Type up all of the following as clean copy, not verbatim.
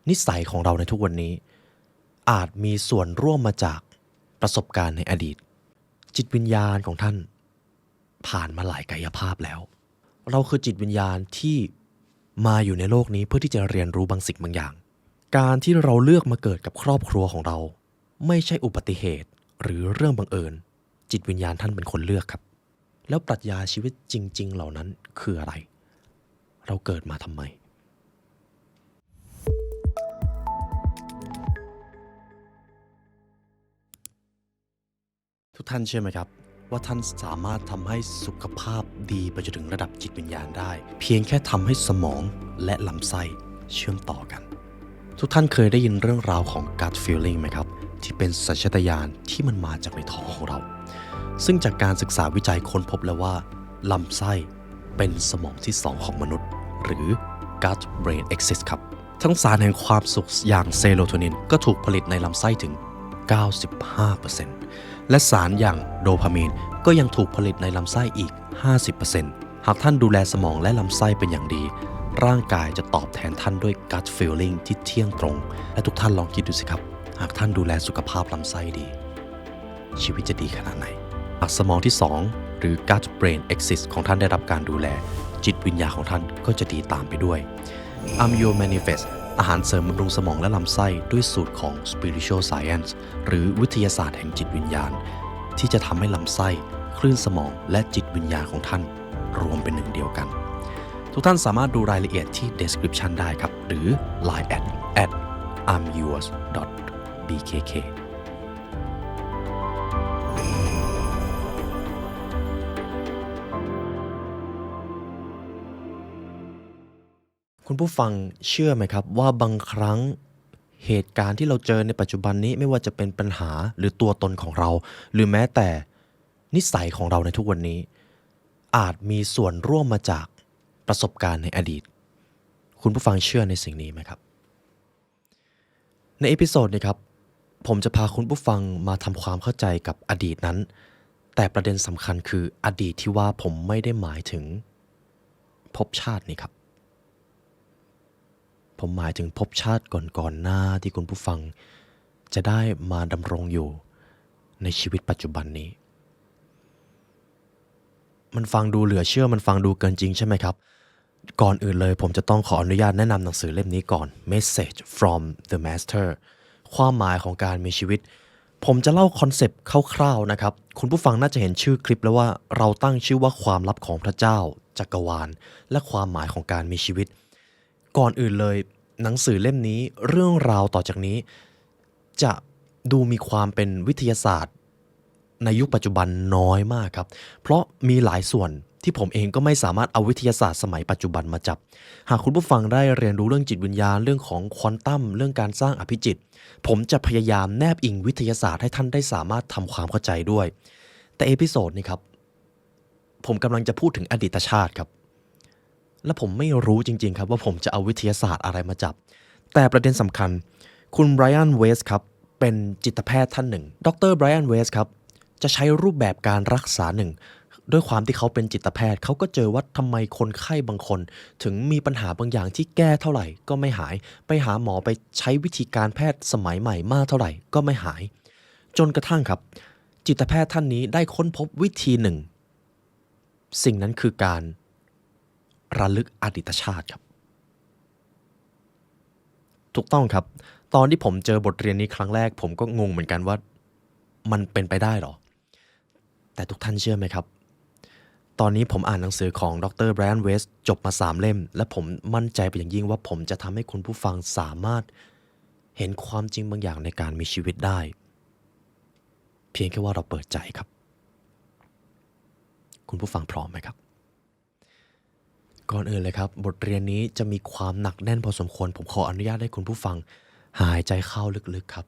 นิสัยของเราในทุกวันนี้อาจมีส่วนร่วมมาจากประสบการณ์ในอดีตจิตวิญญาณของท่านผ่านมาหลายกายภาพแล้วเราคือจิตวิญญาณที่มาอยู่ในโลกนี้เพื่อที่จะเรียนรู้บางสิ่งบางอย่างการที่เราเลือกมาเกิดกับครอบครัวของเราไม่ใช่อุบัติเหตุหรือเรื่องบังเอิญจิตวิญญาณท่านเป็นคนเลือกครับแล้วปรัชญาชีวิตจริงๆเหล่านั้นคืออะไรเราเกิดมาทำไมทุกท่านเชื่อไหมครับว่าท่านสามารถทำให้สุขภาพดีไปจนถึงระดับจิตวิญญาณได้เพียงแค่ทำให้สมองและลำไส้เชื่อมต่อกันทุกท่านเคยได้ยินเรื่องราวของ gut feeling ไหมครับที่เป็นสัญชาตญาณที่มันมาจากในท้องของเราซึ่งจากการศึกษาวิจัยค้นพบแล้วว่าลำไส้เป็นสมองที่2ของมนุษย์หรือ gut brain axis ครับทั้งสารแห่งความสุขอย่างเซโรโทนินก็ถูกผลิตในลำไส้ถึง 95% และสารอย่างโดพามีนก็ยังถูกผลิตในลำไส้อีก 50% หากท่านดูแลสมองและลำไส้เป็นอย่างดีร่างกายจะตอบแทนท่านด้วย gut feeling ที่เที่ยงตรงและทุกท่านลองคิดดูสิครับหากท่านดูแลสุขภาพลำไส้ดีชีวิตจะดีขนาดไหนหากสมองที่2หรือ gut brain axis ของท่านได้รับการดูแลจิตวิญญาณของท่านก็จะดีตามไปด้วย Amio Manifest อาหารเสริมบำรุงสมองและลำไส้ด้วยสูตรของ Spiritual Science หรือวิทยาศาสตร์แห่งจิตวิญญาณที่จะทำให้ลำไส้คลื่นสมองและจิตวิญญาณของท่านรวมเป็นหนึ่งเดียวกันทุกท่านสามารถดูรายละเอียดที่ description ได้ครับหรือ line at amyours.bkkคุณผู้ฟังเชื่อไหมครับว่าบางครั้งเหตุการณ์ที่เราเจอในปัจจุบันนี้ไม่ว่าจะเป็นปัญหาหรือตัวตนของเราหรือแม้แต่นิสัยของเราในทุกวันนี้อาจมีส่วนร่วมมาจากประสบการณ์ในอดีตคุณผู้ฟังเชื่อในสิ่งนี้ไหมครับในเอพิโซดนี้ครับผมจะพาคุณผู้ฟังมาทำความเข้าใจกับอดีตนั้นแต่ประเด็นสำคัญคืออดีตที่ว่าผมไม่ได้หมายถึงภพชาตินี้ครับผมหมายถึงภพชาติก่อนๆหน้าที่คุณผู้ฟังจะได้มาดำรงอยู่ในชีวิตปัจจุบันนี้มันฟังดูเหลือเชื่อมันฟังดูเกินจริงใช่ไหมครับก่อนอื่นเลยผมจะต้องขออนุญาตแนะนำหนังสือเล่มนี้ก่อน Message from the Master ความหมายของการมีชีวิตผมจะเล่าคอนเซปต์คร่าวๆนะครับคุณผู้ฟังน่าจะเห็นชื่อคลิปแล้วว่าเราตั้งชื่อว่าความลับของพระเจ้าจักรวาลและความหมายของการมีชีวิตก่อนอื่นเลยหนังสือเล่มนี้เรื่องราวต่อจากนี้จะดูมีความเป็นวิทยาศาสตร์ในยุคปัจจุบันน้อยมากครับเพราะมีหลายส่วนที่ผมเองก็ไม่สามารถเอาวิทยาศาสตร์สมัยปัจจุบันมาจับหากคุณผู้ฟังได้เรียนรู้เรื่องจิตวิญญาณเรื่องของควอนตัมเรื่องการสร้างอภิจิตรผมจะพยายามแนบอิงวิทยาศาสตร์ให้ท่านได้สามารถทำความเข้าใจด้วยแต่เอพิโซดนี้ครับผมกำลังจะพูดถึงอดีตชาติครับและผมไม่รู้จริงๆครับว่าผมจะเอาวิทยาศาสตร์อะไรมาจับแต่ประเด็นสำคัญคุณไบรอันเวสครับเป็นจิตแพทย์ท่านหนึ่งดรไบรอันเวสครับจะใช้รูปแบบการรักษาหนึ่งด้วยความที่เขาเป็นจิตแพทย์เขาก็เจอว่าทำไมคนไข้บางคนถึงมีปัญหาบางอย่างที่แก้เท่าไหร่ก็ไม่หายไปหาหมอไปใช้วิธีการแพทย์สมัยใหม่มากเท่าไหร่ก็ไม่หายจนกระทั่งครับจิตแพทย์ท่านนี้ได้ค้นพบวิธีหนึ่งสิ่งนั้นคือการระลึกอดีตชาติครับถูกต้องครับตอนที่ผมเจอบทเรียนนี้ครั้งแรกผมก็งงเหมือนกันว่ามันเป็นไปได้หรอแต่ทุกท่านเชื่อไหมครับตอนนี้ผมอ่านหนังสือของดรไบรอันเวสจบมา3เล่มและผมมั่นใจเป็นอย่างยิ่งว่าผมจะทำให้คุณผู้ฟังสามารถเห็นความจริงบางอย่างในการมีชีวิตได้เพียงแค่ว่าเราเปิดใจครับคุณผู้ฟังพร้อมไหมครับก่อนอื่นเลยครับบทเรียนนี้จะมีความหนักแน่นพอสมควรผมขออนุญาตให้คุณผู้ฟังหายใจเข้าลึกๆครับ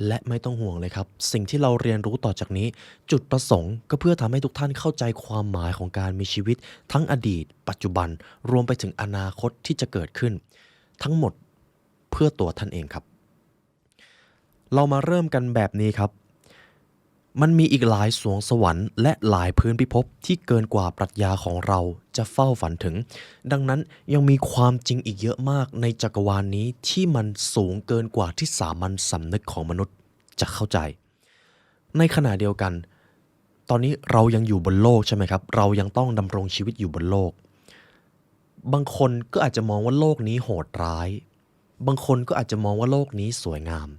และไม่ต้องห่วงเลยครับสิ่งที่เราเรียนรู้ต่อจากนี้จุดประสงค์ก็เพื่อทำให้ทุกท่านเข้าใจความหมายของการมีชีวิตทั้งอดีตปัจจุบันรวมไปถึงอนาคตที่จะเกิดขึ้นทั้งหมดเพื่อตัวท่านเองครับเรามาเริ่มกันแบบนี้ครับ มันมีอีกหลายสวงสวรรค์และหลายพื้นพิภพที่เกินกว่าปรัชญาของเราจะเฝ้าฝันถึงดังนั้นยังมีความจริงอีกเยอะมากในจักรวาลนี้ที่มันสูงเกินกว่าที่สามัญสำนึกของมนุษย์จะเข้าใจในขณะเดียวกันตอนนี้เรายังอยู่บนโลกใช่ไหมครับเรายังต้องดำรงชีวิตอยู่บนโลกบางคนก็อาจจะมองว่าโลกนี้โหดร้ายบางคนก็อาจจะมองว่าโลกนี้สวยงาม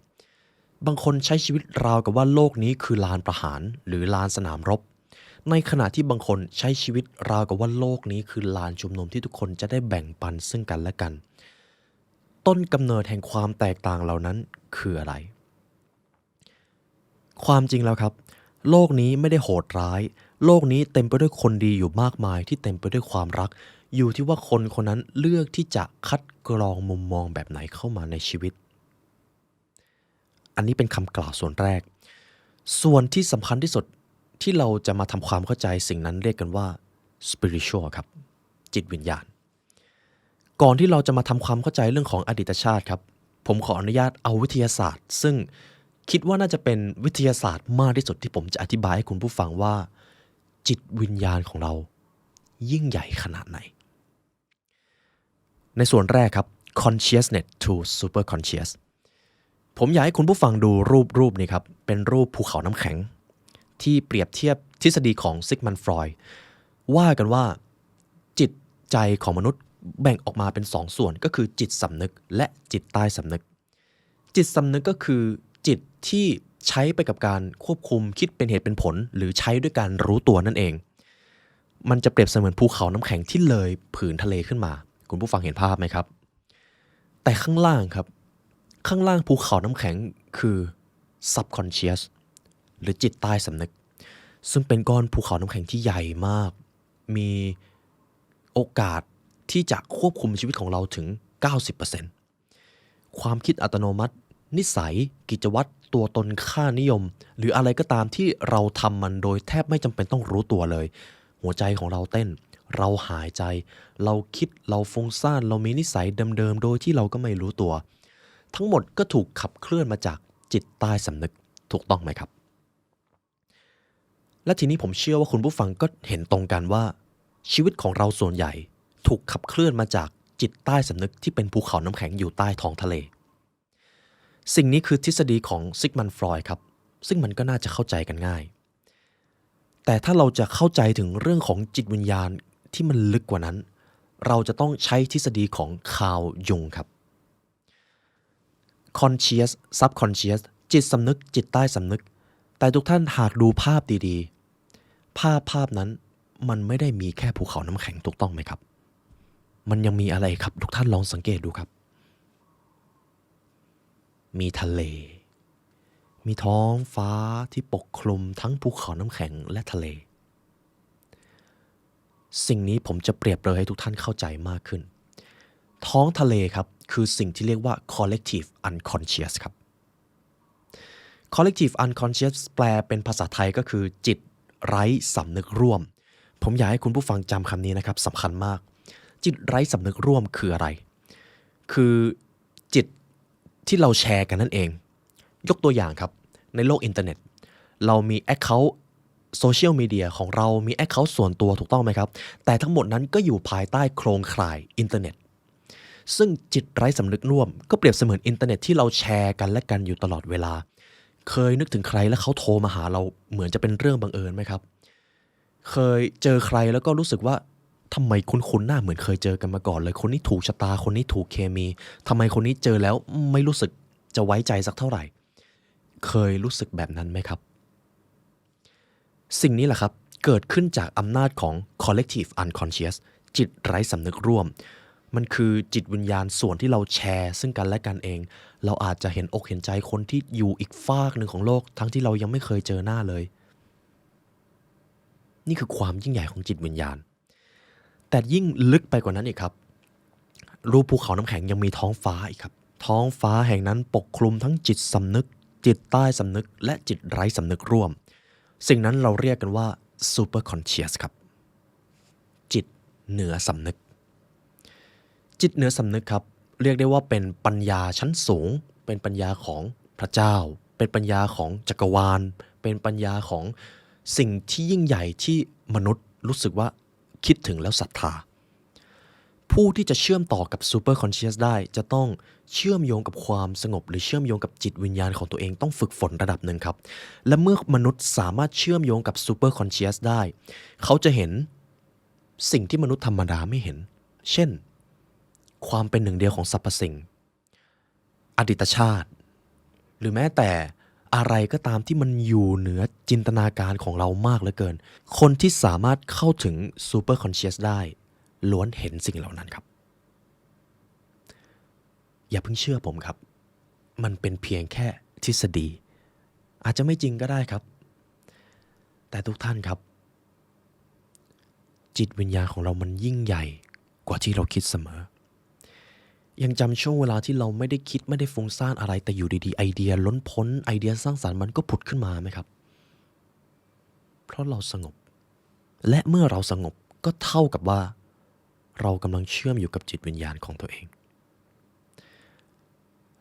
บางคนใช้ชีวิตราวกับว่าโลกนี้คือลานประหารหรือลานสนามรบในขณะที่บางคนใช้ชีวิตราวกับว่าโลกนี้คือลานชุมนุมที่ทุกคนจะได้แบ่งปันซึ่งกันและกันต้นกำเนิดแห่งความแตกต่างเหล่านั้นคืออะไรความจริงแล้วครับโลกนี้ไม่ได้โหดร้ายโลกนี้เต็มไปด้วยคนดีอยู่มากมายที่เต็มไปด้วยความรักอยู่ที่ว่าคนคนนั้นเลือกที่จะคัดกรองมุมมองแบบไหนเข้ามาในชีวิตอันนี้เป็นคำกล่าวส่วนแรกส่วนที่สำคัญที่สุดที่เราจะมาทำความเข้าใจสิ่งนั้นเรียกกันว่า spiritual ครับจิตวิญญาณก่อนที่เราจะมาทำความเข้าใจเรื่องของอดีตชาติครับผมขออนุญาตเอาวิทยาศาสตร์ซึ่งคิดว่าน่าจะเป็นวิทยาศาสตร์มากที่สุดที่ผมจะอธิบายให้คุณผู้ฟังว่าจิตวิญญาณของเรายิ่งใหญ่ขนาดไหนในส่วนแรกครับ consciousness to super conscious ผมอยากให้คุณผู้ฟังดูรูปนี้ครับเป็นรูปภูเขาน้ำแข็งที่เปรียบเทียบทฤษฎีของซิกมันฟรอยด์ว่ากันว่าจิตใจของมนุษย์แบ่งออกมาเป็น2 ส่วนก็คือจิตสำนึกและจิตใต้สำนึกจิตสำนึกก็คือจิตที่ใช้ไปกับการควบคุมคิดเป็นเหตุเป็นผลหรือใช้ด้วยการรู้ตัวนั่นเองมันจะเปรียบเสมือนภูเขาน้ำแข็งที่เลยผืนทะเลขึ้นมาคุณผู้ฟังเห็นภาพไหมครับแต่ข้างล่างครับข้างล่างภูเขาน้ำแข็งคือ subconscious หรือจิตใต้สำนึกซึ่งเป็นก้อนภูเขาน้ำแข็งที่ใหญ่มากมีโอกาสที่จะควบคุมชีวิตของเราถึง 90% ความคิดอัตโนมัตินิสัยกิจวัตรตัวตนค่านิยมหรืออะไรก็ตามที่เราทำมันโดยแทบไม่จำเป็นต้องรู้ตัวเลยหัวใจของเราเต้นเราหายใจเราคิดเราฟุ้งซ่านเรามีนิสัยเดิมๆโดยที่เราก็ไม่รู้ตัวทั้งหมดก็ถูกขับเคลื่อนมาจากจิตใต้สำนึกถูกต้องไหมครับและทีนี้ผมเชื่อว่าคุณผู้ฟังก็เห็นตรงกันว่าชีวิตของเราส่วนใหญ่ถูกขับเคลื่อนมาจากจิตใต้สำนึกที่เป็นภูเขาน้ำแข็งอยู่ใต้ท้องทะเลสิ่งนี้คือทฤษฎีของซิกมันฟรอยด์ครับซึ่งมันก็น่าจะเข้าใจกันง่ายแต่ถ้าเราจะเข้าใจถึงเรื่องของจิตวิญญาณที่มันลึกกว่านั้นเราจะต้องใช้ทฤษฎีของคาร์ล ยุงครับ conscious subconscious จิตสำนึกจิตใต้สำนึกแต่ทุกท่านหากดูภาพดีๆภาพนั้นมันไม่ได้มีแค่ภูเขาน้ำแข็งถูกต้องไหมครับมันยังมีอะไรครับทุกท่านลองสังเกตดูครับมีทะเลมีท้องฟ้าที่ปกคลุมทั้งภูเขาน้ำแข็งและทะเลสิ่งนี้ผมจะเปรียบเลยให้ทุกท่านเข้าใจมากขึ้นท้องทะเลครับคือสิ่งที่เรียกว่า collective unconscious ครับ collective unconscious แปลเป็นภาษาไทยก็คือจิตไร้สำนึกร่วมผมอยากให้คุณผู้ฟังจำคำนี้นะครับสำคัญมากจิตไร้สำนึกร่วมคืออะไรคือจิตที่เราแชร์กันนั่นเองยกตัวอย่างครับในโลกอินเทอร์เน็ตเรามี Account โซเชียลมีเดียของเรามี Account ส่วนตัวถูกต้องไหมครับแต่ทั้งหมดนั้นก็อยู่ภายใต้โครงข่ายอินเทอร์เน็ตซึ่งจิตไร้สำนึกร่วมก็เปรียบเสมือนอินเทอร์เน็ตที่เราแชร์กันและกันอยู่ตลอดเวลาเคยนึกถึงใครแล้วเขาโทรมาหาเราเหมือนจะเป็นเรื่องบังเอิญไหมครับเคยเจอใครแล้วก็รู้สึกว่าทำไมคุ้นๆหน้าเหมือนเคยเจอกันมาก่อนเลยคนนี้ถูกชะตาคนนี้ถูกเคมีทำไมคนนี้เจอแล้วไม่รู้สึกจะไว้ใจสักเท่าไหร่เคยรู้สึกแบบนั้นไหมครับสิ่งนี้แหละครับเกิดขึ้นจากอำนาจของ collective unconscious จิตไร้สำนึกร่วมมันคือจิตวิญญาณส่วนที่เราแชร์ซึ่งกันและกันเองเราอาจจะเห็นอกเห็นใจคนที่อยู่อีกฟากหนึ่งของโลกทั้งที่เรายังไม่เคยเจอหน้าเลยนี่คือความยิ่งใหญ่ของจิตวิญญาณแต่ยิ่งลึกไปกว่านั้นอีกครับรูปภูเขาน้ำแข็งยังมีท้องฟ้าอีกครับท้องฟ้าแห่งนั้นปกคลุมทั้งจิตสำนึกจิตใต้สำนึกและจิตไร้สำนึกร่วมสิ่งนั้นเราเรียกกันว่า super conscious ครับจิตเหนือสำนึกจิตเหนือสำนึกครับเรียกได้ว่าเป็นปัญญาชั้นสูงเป็นปัญญาของพระเจ้าเป็นปัญญาของจักรวาล เป็นปัญญาของสิ่งที่ยิ่งใหญ่ที่มนุษย์รู้สึกว่าคิดถึงแล้วศรัทธาผู้ที่จะเชื่อมต่อกับ Super Conscious ได้จะต้องเชื่อมโยงกับความสงบหรือเชื่อมโยงกับจิตวิญญาณของตัวเองต้องฝึกฝนระดับหนึ่งครับและเมื่อมนุษย์สามารถเชื่อมโยงกับ Super Conscious ได้เขาจะเห็นสิ่งที่มนุษย์ธรรมดาไม่เห็นเช่นความเป็นหนึ่งเดียวของสรรพสิ่งอดีตชาติหรือแม้แต่อะไรก็ตามที่มันอยู่เหนือจินตนาการของเรามากเหลือเกินคนที่สามารถเข้าถึง Super Conscious ได้ล้วนเห็นสิ่งเหล่านั้นครับอย่าเพิ่งเชื่อผมครับมันเป็นเพียงแค่ทฤษฎีอาจจะไม่จริงก็ได้ครับแต่ทุกท่านครับจิตวิญญาณของเรามันยิ่งใหญ่กว่าที่เราคิดเสมอยังจำช่วงเวลาที่เราไม่ได้คิดไม่ได้ฟุ้งซ่านอะไรแต่อยู่ดีๆไอเดียล้นพ้นไอเดียสร้างสรรค์มันก็ผุดขึ้นมาไหมครับเพราะเราสงบและเมื่อเราสงบก็เท่ากับว่าเรากำลังเชื่อมอยู่กับจิตวิญญาณของตัวเอง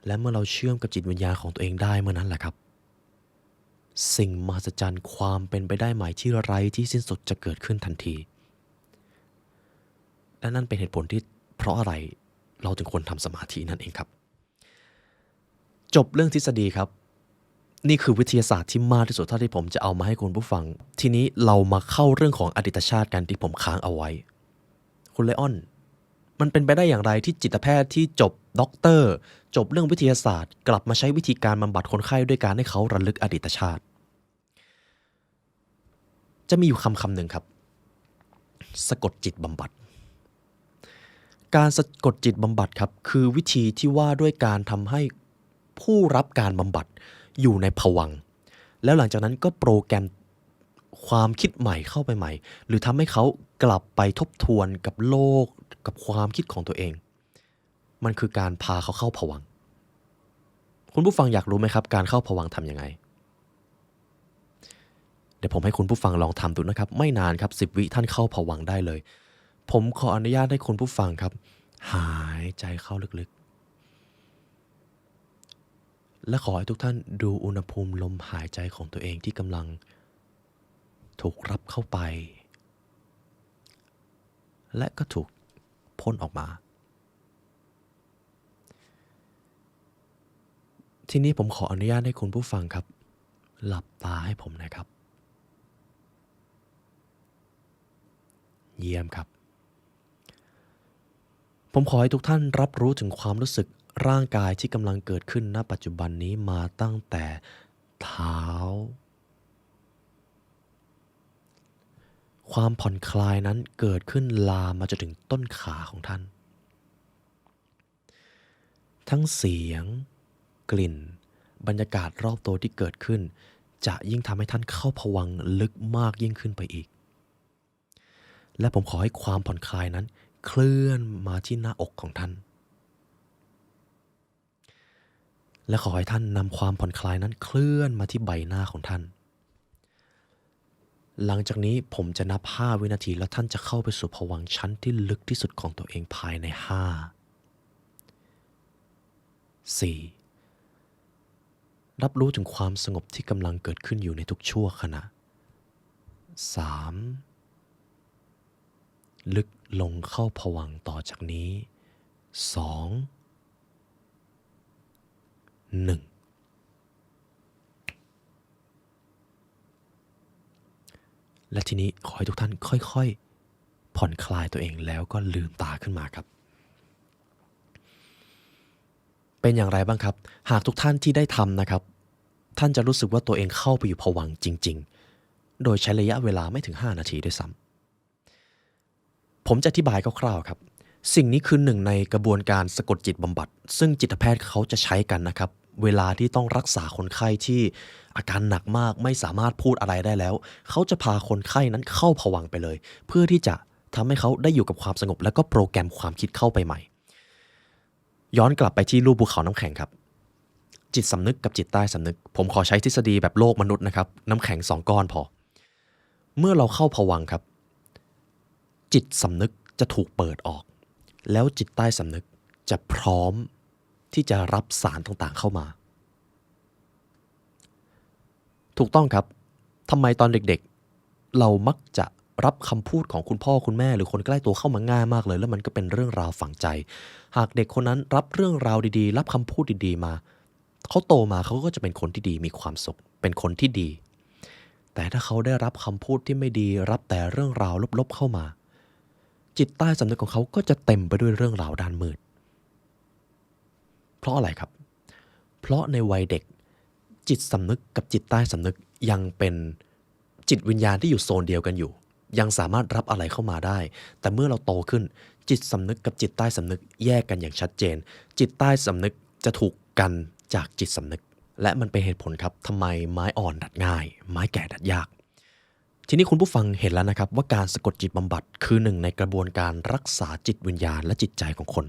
และเมื่อเราเชื่อมกับจิตวิญญาณของตัวเองได้เมื่อนั้นแหละครับสิ่งมหัศจรรย์ความเป็นไปได้ใหม่ที่ไร้ที่สิ้นสุดจะเกิดขึ้นทันทีและนั่นเป็นเหตุผลที่เพราะอะไรเราจึงควรทำสมาธินั่นเองครับจบเรื่องทฤษฎีครับนี่คือวิทยาศาสตร์ที่มากที่สุดเท่าที่ผมจะเอามาให้คุณผู้ฟังทีนี้เรามาเข้าเรื่องของอดีตชาติกันที่ผมค้างเอาไว้คุณเลออนมันเป็นไปได้อย่างไรที่จิตแพทย์ที่จบด็อกเตอร์จบเรื่องวิทยาศาสตร์กลับมาใช้วิธีการบำบัดคนไข้ด้วยการให้เขาระลึกอดีตชาติจะมีอยู่คำหนึ่งครับสะกดจิตบำบัดการสะกดจิตบำบัดครับคือวิธีที่ว่าด้วยการทำให้ผู้รับการบำบัดอยู่ในภวังค์แล้วหลังจากนั้นก็โปรแกรมความคิดใหม่เข้าไปใหม่หรือทำให้เขากลับไปทบทวนกับโลกกับความคิดของตัวเองมันคือการพาเขาเข้าภวังค์คุณผู้ฟังอยากรู้ไหมครับการเข้าภวังค์ทำยังไงเดี๋ยวผมให้คุณผู้ฟังลองทำดูนะครับไม่นานครับ10 วิท่านเข้าภวังค์ได้เลยผมขออนุญาตให้คุณผู้ฟังครับหายใจเข้าลึกๆและขอให้ทุกท่านดูอุณหภูมิลมหายใจของตัวเองที่กำลังถูกรับเข้าไปและก็ถูกพ่นออกมาทีนี้ผมขออนุญาตให้คุณผู้ฟังครับหลับตาให้ผมนะครับเยี่ยมครับผมขอให้ทุกท่านรับรู้ถึงความรู้สึกร่างกายที่กำลังเกิดขึ้นณปัจจุบันนี้มาตั้งแต่เท้าความผ่อนคลายนั้นเกิดขึ้นลามมาจนถึงต้นขาของท่านทั้งเสียงกลิ่นบรรยากาศรอบตัวที่เกิดขึ้นจะยิ่งทำให้ท่านเข้าภวังค์ลึกมากยิ่งขึ้นไปอีกและผมขอให้ความผ่อนคลายนั้นเคลื่อนมาที่หน้าอกของท่านและขอให้ท่านนำความผ่อนคลายนั้นเคลื่อนมาที่ใบหน้าของท่านหลังจากนี้ผมจะนับ5 วินาทีแล้วท่านจะเข้าไปสู่ภวังค์ชั้นที่ลึกที่สุดของตัวเองภายใน5 4รับรู้ถึงความสงบที่กำลังเกิดขึ้นอยู่ในทุกชั่วขณะ3ลึกลงเข้าภวังค์ต่อจากนี้2 1และทีนี้ขอให้ทุกท่านค่อยๆผ่อนคลายตัวเองแล้วก็ลืมตาขึ้นมาครับเป็นอย่างไรบ้างครับหากทุกท่านที่ได้ทำนะครับท่านจะรู้สึกว่าตัวเองเข้าไปอยู่ภวังค์จริงๆโดยใช้ระยะเวลาไม่ถึง5 นาทีด้วยซ้ำผมจะอธิบายคร่าวๆครับสิ่งนี้คือหนึ่งในกระบวนการสะกดจิตบำบัดซึ่งจิตแพทย์เขาจะใช้กันนะครับเวลาที่ต้องรักษาคนไข้ที่อาการหนักมากไม่สามารถพูดอะไรได้แล้วเขาจะพาคนไข้นั้นเข้าภวังค์ไปเลยเพื่อที่จะทำให้เขาได้อยู่กับความสงบแล้วก็โปรแกรมความคิดเข้าไปใหม่ย้อนกลับไปที่รูปภูเขาน้ำแข็งครับจิตสำนึกกับจิตใต้สำนึกผมขอใช้ทฤษฎีแบบโลกมนุษย์นะครับน้ำแข็ง2 ก้อนพอเมื่อเราเข้าภวังค์ครับจิตสำนึกจะถูกเปิดออกแล้วจิตใต้สำนึกจะพร้อมที่จะรับสารต่างๆเข้ามา ถูกต้องครับทำไมตอนเด็กๆเรามักจะรับคำพูดของคุณพ่อคุณแม่หรือคนใกล้ตัวเข้ามาง่ายมากเลยแล้วมันก็เป็นเรื่องราวฝังใจหากเด็กคนนั้นรับเรื่องราวดีๆรับคำพูดดีๆมาเขาโตมาเขาก็จะเป็นคนที่ดีมีความสุขเป็นคนที่ดีแต่ถ้าเขาได้รับคำพูดที่ไม่ดีรับแต่เรื่องราวลบๆเข้ามาจิตใต้สำนึกของเขาก็จะเต็มไปด้วยเรื่องราวด้านมืดเพราะอะไรครับเพราะในวัยเด็กจิตสำนึกกับจิตใต้สำนึกยังเป็นจิตวิญญาณที่อยู่โซนเดียวกันอยู่ยังสามารถรับอะไรเข้ามาได้แต่เมื่อเราโตขึ้นจิตสำนึกกับจิตใต้สำนึกแยกกันอย่างชัดเจนจิตใต้สำนึกจะถูกกันจากจิตสำนึกและมันเป็นเหตุผลครับทำไมไม้อ่อนดัดง่ายไม้แก่ดัดยากทีนี้คุณผู้ฟังเห็นแล้วนะครับว่าการสะกดจิตบำบัดคือหนึ่งในกระบวนการรักษาจิตวิญญาณและจิตใจของคน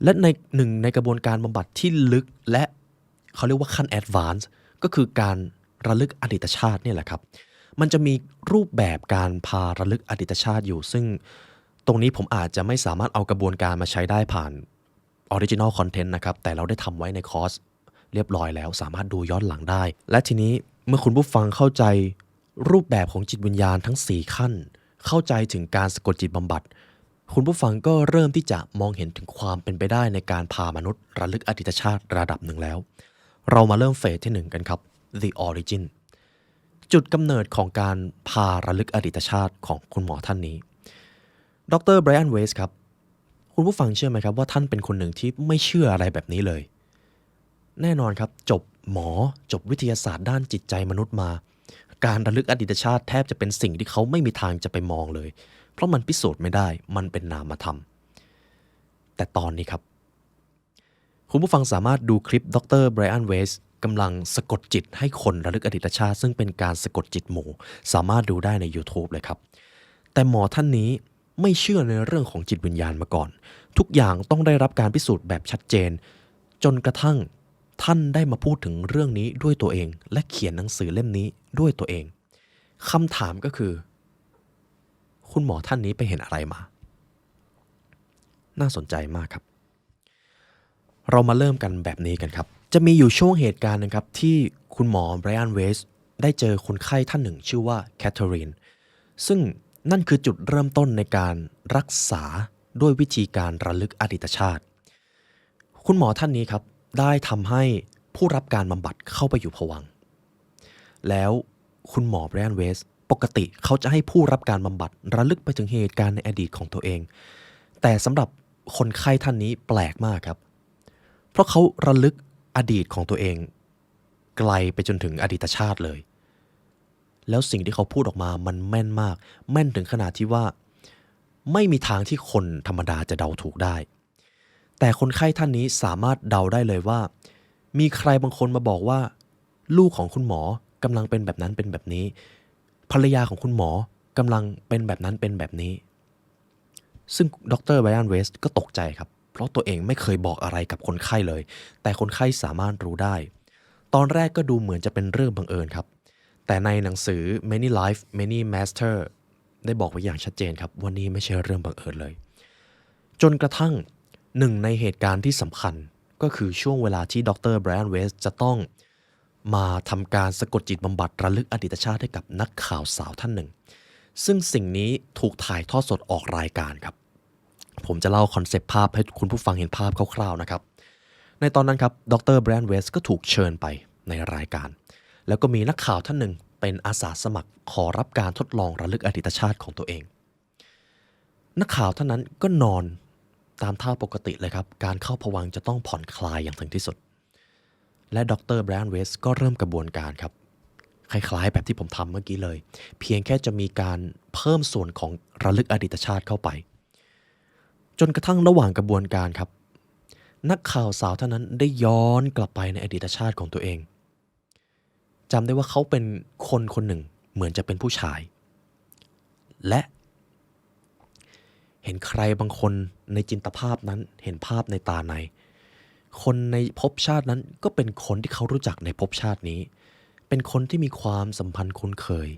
และในหนึ่งในกระบวนการบำบัดที่ลึกและเขาเรียกว่าขั้นแอดวานซ์ก็คือการระลึกอดีตชาติเนี่ยแหละครับมันจะมีรูปแบบการพาระลึกอดีตชาติอยู่ซึ่งตรงนี้ผมอาจจะไม่สามารถเอากระบวนการมาใช้ได้ผ่านออริจินอลคอนเทนต์นะครับแต่เราได้ทำไว้ในคอร์สเรียบร้อยแล้วสามารถดูย้อนหลังได้และทีนี้เมื่อคุณผู้ฟังเข้าใจรูปแบบของจิตวิญญาณทั้ง4ขั้นเข้าใจถึงการสะกดจิตบำบัดคุณผู้ฟังก็เริ่มที่จะมองเห็นถึงความเป็นไปได้ในการพามนุษย์ระลึกอดีตชาติระดับหนึ่งแล้วเรามาเริ่มเฟสที่1กันครับ The Origin จุดกำเนิดของการพาระลึกอดีตชาติของคุณหมอท่านนี้ดรไบรอันเวสครับคุณผู้ฟังเชื่อไหมครับว่าท่านเป็นคนหนึ่งที่ไม่เชื่ออะไรแบบนี้เลยแน่นอนครับจบหมอจบวิทยาศาสตร์ด้านจิตใจมนุษย์มาการระลึกอดีตชาติแทบจะเป็นสิ่งที่เขาไม่มีทางจะไปมองเลยเพราะมันพิสูจน์ไม่ได้มันเป็นนามธรรมแต่ตอนนี้ครับคุณผู้ฟังสามารถดูคลิปดรไบรอันเวสกำลังสะกดจิตให้คนระลึกอดีตชาติซึ่งเป็นการสะกดจิตหมู่สามารถดูได้ใน YouTube เลยครับแต่หมอท่านนี้ไม่เชื่อในเรื่องของจิตวิญญาณมาก่อนทุกอย่างต้องได้รับการพิสูจน์แบบชัดเจนจนกระทั่งท่านได้มาพูดถึงเรื่องนี้ด้วยตัวเองและเขียนหนังสือเล่มนี้ด้วยตัวเองคำถามก็คือคุณหมอท่านนี้ไปเห็นอะไรมาน่าสนใจมากครับเรามาเริ่มกันแบบนี้กันครับจะมีอยู่ช่วงเหตุการณ์นึงครับที่คุณหมอไบรอันเวสได้เจอคนไข้ท่านหนึ่งชื่อว่าแคทเธอรีนซึ่งนั่นคือจุดเริ่มต้นในการรักษาด้วยวิธีการระลึกอดีตชาติคุณหมอท่านนี้ครับได้ทำให้ผู้รับการบำบัดเข้าไปอยู่ภวังค์แล้วคุณหมอไบรอันเวสปกติเขาจะให้ผู้รับการบำบัดระลึกไปถึงเหตุการณ์ในอดีตของตัวเองแต่สำหรับคนไข้ท่านนี้แปลกมากครับเพราะเขาระลึกอดีตของตัวเองไกลไปจนถึงอดีตชาติเลยแล้วสิ่งที่เขาพูดออกมามันแม่นมากแม่นถึงขนาดที่ว่าไม่มีทางที่คนธรรมดาจะเดาถูกได้แต่คนไข้ท่านนี้สามารถเดาได้เลยว่ามีใครบางคนมาบอกว่าลูกของคุณหมอกำลังเป็นแบบนั้นเป็นแบบนี้ภรรยาของคุณหมอกำลังเป็นแบบนั้นเป็นแบบนี้ซึ่งดรไบรอันเวสก็ตกใจครับเพราะตัวเองไม่เคยบอกอะไรกับคนไข้เลยแต่คนไข้สามารถรู้ได้ตอนแรกก็ดูเหมือนจะเป็นเรื่องบังเอิญครับแต่ในหนังสือ Many Life Many Master ได้บอกไว้อย่างชัดเจนครับว่านี่ไม่ใช่เรื่องบังเอิญเลยจนกระทั่งหนึ่งในเหตุการณ์ที่สำคัญก็คือช่วงเวลาที่ดรไบรอันเวสจะต้องมาทำการสะกดจิตบำบัดระลึกอดีตชาติให้กับนักข่าวสาวท่านหนึ่งซึ่งสิ่งนี้ถูกถ่ายทอดสดออกรายการครับผมจะเล่าคอนเซปต์ภาพให้คุณผู้ฟังเห็นภาพคร่าวๆนะครับในตอนนั้นครับดรไบรอันเวสก็ถูกเชิญไปในรายการแล้วก็มีนักข่าวท่านหนึ่งเป็นอาสาสมัครขอรับการทดลองระลึกอดีตชาติของตัวเองนักข่าวท่านนั้นก็นอนตามท่าปกติเลยครับการเข้าภวังค์จะต้องผ่อนคลายอย่างถึงที่สุดและดรไบรอันเวสก็เริ่มกระบวนการครับคล้ายๆแบบที่ผมทำเมื่อกี้เลยเพียงแค่จะมีการเพิ่มส่วนของระลึกอดีตชาติเข้าไปจนกระทั่งระหว่างกระบวนการครับนักข่าวสาวท่านนั้นได้ย้อนกลับไปในอดีตชาติของตัวเองจำได้ว่าเขาเป็นคนคนหนึ่งเหมือนจะเป็นผู้ชายและเห็นใครบางคนในจินตภาพนั้นเห็นภาพในตาในคนในภพชาตินั้นก็เป็นคนที่เขารู้จักในภพชาตินี้เป็นคนที่มีความสัมพันธ์คุ้นเคย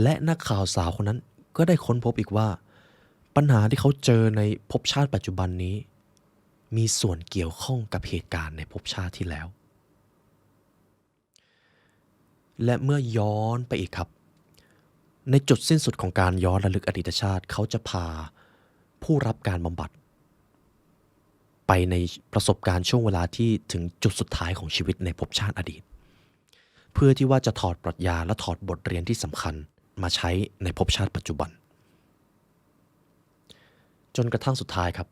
และนักข่าวสาวคนนั้นก็ได้ค้นพบอีกว่าปัญหาที่เขาเจอในภพชาติปัจจุบันนี้มีส่วนเกี่ยวข้องกับเหตุการณ์ในภพชาติที่แล้ว และเมื่อย้อนไปอีกครับในจุดสิ้นสุดของการย้อนระลึกอดีตชาติเขาจะพาผู้รับการบำบัดไปในประสบการณ์ช่วงเวลาที่ถึงจุดสุดท้ายของชีวิตในภพชาติอดีตเพื่อที่ว่าจะถอดปรัชญาและถอดบทเรียนที่สำคัญมาใช้ในภพชาติปัจจุบันจนกระทั่งสุดท้ายครับ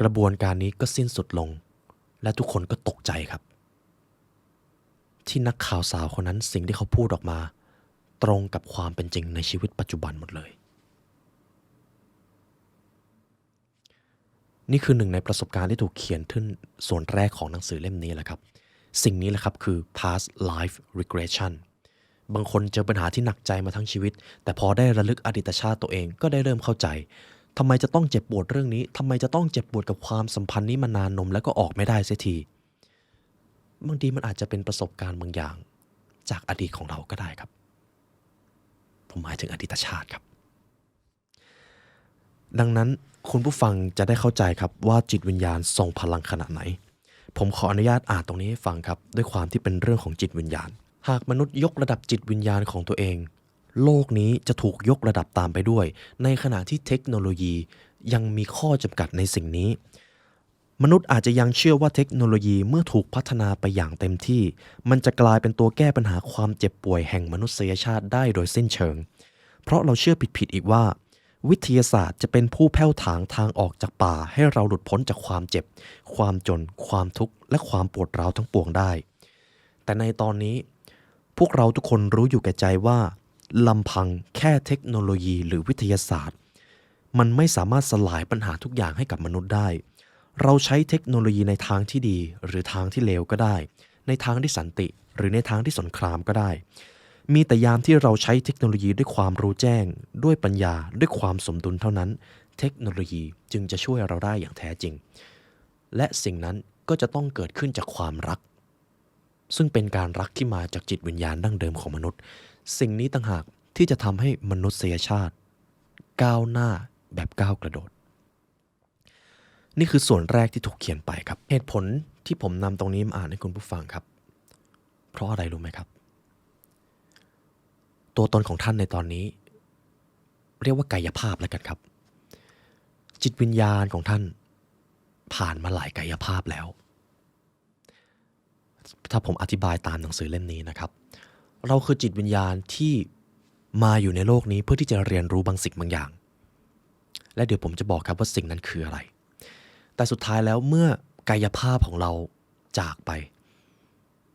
กระบวนการนี้ก็สิ้นสุดลงและทุกคนก็ตกใจครับที่นักข่าวสาวคนนั้นสิ่งที่เขาพูดออกมาตรงกับความเป็นจริงในชีวิตปัจจุบันหมดเลยนี่คือหนึ่งในประสบการณ์ที่ถูกเขียนขึ้นส่วนแรกของหนังสือเล่มนี้แหละครับสิ่งนี้แหละครับคือ past life regression บางคนเจอปัญหาที่หนักใจมาทั้งชีวิตแต่พอได้ระลึกอดีตชาติตัวเองก็ได้เริ่มเข้าใจทำไมจะต้องเจ็บปวดเรื่องนี้ทำไมจะต้องเจ็บปวดกับความสัมพันธ์นี้มานานนมแล้วก็ออกไม่ได้เสียทีบางทีมันอาจจะเป็นประสบการณ์บางอย่างจากอดีตของเราก็ได้ครับผมหมายถึงอดีตชาติครับดังนั้นคุณผู้ฟังจะได้เข้าใจครับว่าจิตวิญญาณทรงพลังขนาดไหนผมขออนุญาตอ่านตรงนี้ให้ฟังครับด้วยความที่เป็นเรื่องของจิตวิญญาณหากมนุษย์ยกระดับจิตวิญญาณของตัวเองโลกนี้จะถูกยกระดับตามไปด้วยในขณะที่เทคโนโลยียังมีข้อจำกัดในสิ่งนี้มนุษย์อาจจะยังเชื่อว่าเทคโนโลยีเมื่อถูกพัฒนาไปอย่างเต็มที่มันจะกลายเป็นตัวแก้ปัญหาความเจ็บป่วยแห่งมนุษยชาติได้โดยสิ้นเชิงเพราะเราเชื่อผิดๆอีกว่าวิทยาศาสตร์จะเป็นผู้แผ้วถางทางออกจากป่าให้เราหลุดพ้นจากความเจ็บความจนความทุกข์และความปวดร้าวทั้งปวงได้แต่ในตอนนี้พวกเราทุกคนรู้อยู่แก่ใจว่าลำพังแค่เทคโนโลยีหรือวิทยาศาสตร์มันไม่สามารถสลายปัญหาทุกอย่างให้กับมนุษย์ได้เราใช้เทคโนโลยีในทางที่ดีหรือทางที่เลวก็ได้ในทางที่สันติหรือในทางที่สงครามก็ได้มีแต่ยามที่เราใช้เทคโนโลยีด้วยความรู้แจ้งด้วยปัญญาด้วยความสมดุลเท่านั้นเทคโนโลยีจึงจะช่วยเราได้อย่างแท้จริงและสิ่งนั้นก็จะต้องเกิดขึ้นจากความรักซึ่งเป็นการรักที่มาจากจิตวิญญาณดั้งเดิมของมนุษย์สิ่งนี้ต่างหากที่จะทำให้มนุษยชาติก้าวหน้าแบบก้าวกระโดดนี่คือส่วนแรกที่ถูกเขียนไปครับเหตุผลที่ผมนำตรงนี้มาอ่านให้คุณผู้ฟังครับเพราะอะไรรู้ไหมครับตัวตนของท่านในตอนนี้เรียกว่ากายภาพแล้วกันครับจิตวิญญาณของท่านผ่านมาหลายกายภาพแล้วถ้าผมอธิบายตามหนังสือเล่มนี้นะครับเราคือจิตวิญญาณที่มาอยู่ในโลกนี้เพื่อที่จะเรียนรู้บางสิ่งบางอย่างและเดี๋ยวผมจะบอกครับว่าสิ่งนั้นคืออะไรแต่สุดท้ายแล้วเมื่อกายภาพของเราจากไป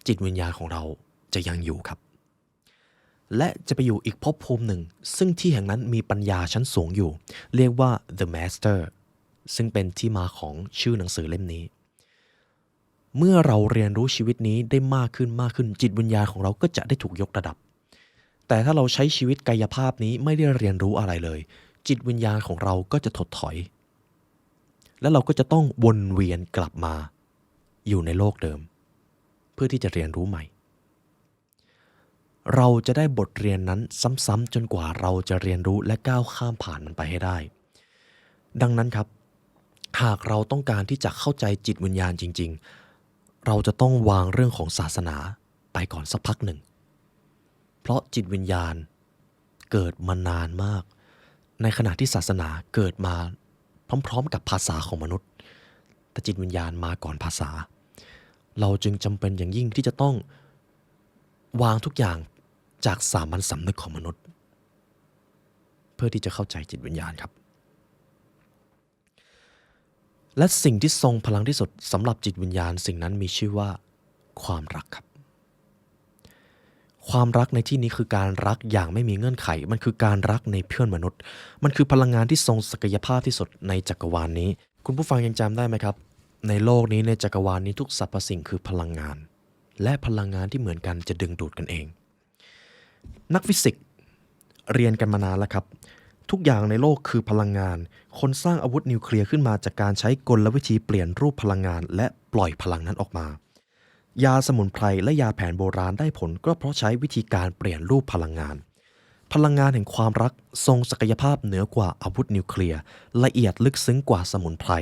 จิตวิญญาณของเราจะยังอยู่ครับและจะไปอยู่อีกภพภูมิหนึ่งซึ่งที่แห่งนั้นมีปัญญาชั้นสูงอยู่เรียกว่า The Master ซึ่งเป็นที่มาของชื่อหนังสือเล่มนี้เมื่อเราเรียนรู้ชีวิตนี้ได้มากขึ้นจิตวิญญาณของเราก็จะได้ถูกยกระดับแต่ถ้าเราใช้ชีวิตกายภาพนี้ไม่ได้เรียนรู้อะไรเลยจิตวิญญาณของเราก็จะถดถอยและเราก็จะต้องวนเวียนกลับมาอยู่ในโลกเดิมเพื่อที่จะเรียนรู้ใหม่เราจะได้บทเรียนนั้นซ้ำๆจนกว่าเราจะเรียนรู้และก้าวข้ามผ่านมันไปให้ได้ดังนั้นครับหากเราต้องการที่จะเข้าใจจิตวิญญาณจริงๆเราจะต้องวางเรื่องของศาสนาไปก่อนสักพักหนึ่งเพราะจิตวิญญาณเกิดมานานมากในขณะที่ศาสนาเกิดมาพร้อมๆกับภาษาของมนุษย์แต่จิตวิญญาณมาก่อนภาษาเราจึงจำเป็นอย่างยิ่งที่จะต้องวางทุกอย่างจากสามัญสำนึกของมนุษย์เพื่อที่จะเข้าใจจิตวิญญาณครับและสิ่งที่ทรงพลังที่สุดสำหรับจิตวิญญาณสิ่งนั้นมีชื่อว่าความรักครับความรักในที่นี้คือการรักอย่างไม่มีเงื่อนไขมันคือการรักในเพื่อนมนุษย์มันคือพลังงานที่ทรงศักยภาพที่สุดในจักรวาลนี้คุณผู้ฟังยังจำได้ไหมครับในโลกนี้ในจักรวาลนี้ทุกสรรพสิ่งคือพลังงานและพลังงานที่เหมือนกันจะดึงดูดกันเองนักฟิสิกส์เรียนกันมานานแล้วครับทุกอย่างในโลกคือพลังงานคนสร้างอาวุธนิวเคลียร์ขึ้นมาจากการใช้กลวิธีเปลี่ยนรูปพลังงานและปล่อยพลังนั้นออกมายาสมุนไพรและยาแผนโบราณได้ผลก็เพราะใช้วิธีการเปลี่ยนรูปพลังงานพลังงานแห่งความรักทรงศักยภาพเหนือกว่าอาวุธนิวเคลียร์ละเอียดลึกซึ้งกว่าสมุนไพร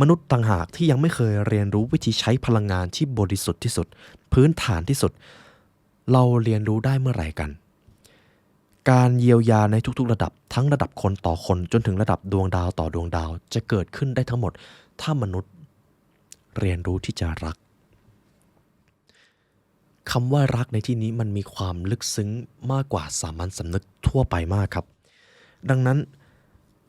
มนุษย์ต่างหากที่ยังไม่เคยเรียนรู้วิธีใช้พลังงานที่บริสุทธิ์ที่สุดพื้นฐานที่สุด เราเรียนรู้ได้เมื่อไหร่กันการเยียวยาในทุกๆระดับทั้งระดับคนต่อคนจนถึงระดับดวงดาวต่อดวงดาวจะเกิดขึ้นได้ทั้งหมดถ้ามนุษย์เรียนรู้ที่จะรักคำว่ารักในที่นี้มันมีความลึกซึ้งมากกว่าสามัญสำนึกทั่วไปมากครับดังนั้น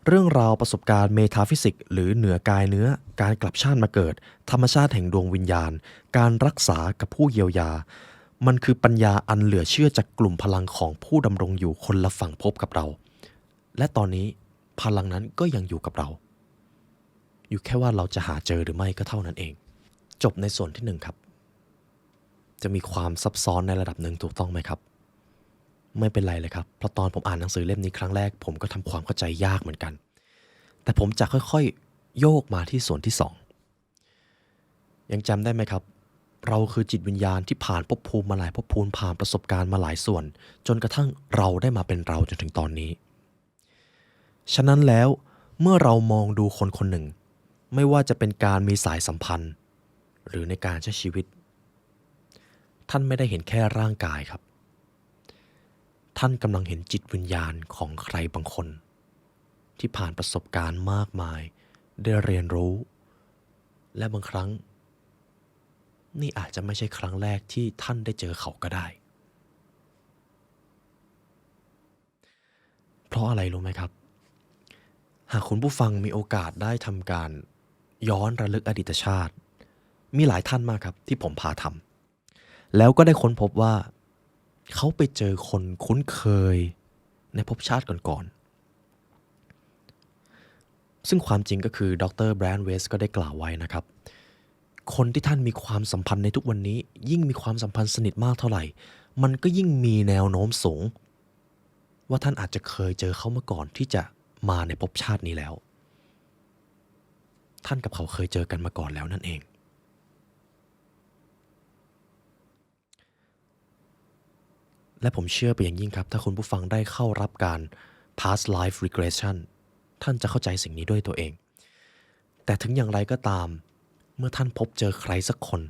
เรื่องราวประสบการณ์เมทาฟิสิกส์หรือเหนือกายเนื้อการกลับชาติมาเกิดธรรมชาติแห่งดวงวิญญาณการรักษากับผู้เยียวยามันคือปัญญาอันเหลือเชื่อจากกลุ่มพลังของผู้ดำรงอยู่คนละฝั่งภพกับเราและตอนนี้พลังนั้นก็ยังอยู่กับเราอยู่แค่ว่าเราจะหาเจอหรือไม่ก็เท่านั้นเองจบในส่วนที่1ครับจะมีความซับซ้อนในระดับหนึ่งถูกต้องไหมครับไม่เป็นไรเลยครับเพราะตอนผมอ่านหนังสือเล่มนี้ครั้งแรกผมก็ทำความเข้าใจยากเหมือนกันแต่ผมจะค่อยๆโยกมาที่ส่วนที่2ยังจำได้ไหมครับเราคือจิตวิญญาณที่ผ่านภพภูมิมาหลายภพภูมิผ่านประสบการณ์มาหลายส่วนจนกระทั่งเราได้มาเป็นเราจนถึงตอนนี้ฉะนั้นแล้วเมื่อเรามองดูคนคนหนึ่งไม่ว่าจะเป็นการมีสายสัมพันธ์หรือในการใช้ชีวิตท่านไม่ได้เห็นแค่ร่างกายครับท่านกำลังเห็นจิตวิญญาณของใครบางคนที่ผ่านประสบการณ์มากมายได้เรียนรู้และบางครั้งนี่อาจจะไม่ใช่ครั้งแรกที่ท่านได้เจอเขาก็ได้เพราะอะไรรู้ไหมครับหากคุณผู้ฟังมีโอกาสได้ทำการย้อนระลึกอดีตชาติมีหลายท่านมากครับที่ผมพาทำแล้วก็ได้ค้นพบว่าเขาไปเจอคนคุ้นเคยในภพชาติก่อนๆซึ่งความจริงก็คือดรแบรนด์เวสก็ได้กล่าวไว้นะครับคนที่ท่านมีความสัมพันธ์ในทุกวันนี้ยิ่งมีความสัมพันธ์สนิทมากเท่าไหร่มันก็ยิ่งมีแนวโน้มสูงว่าท่านอาจจะเคยเจอเขามาก่อนที่จะมาในภพชาตินี้แล้วท่านกับเขาเคยเจอกันมาก่อนแล้วนั่นเองและผมเชื่อไปอย่างยิ่งครับถ้าคุณผู้ฟังได้เข้ารับการ past life regression ท่านจะเข้าใจสิ่งนี้ด้วยตัวเองแต่ถึงอย่างไรก็ตามเมื่อท่านพบเจอใครสักคน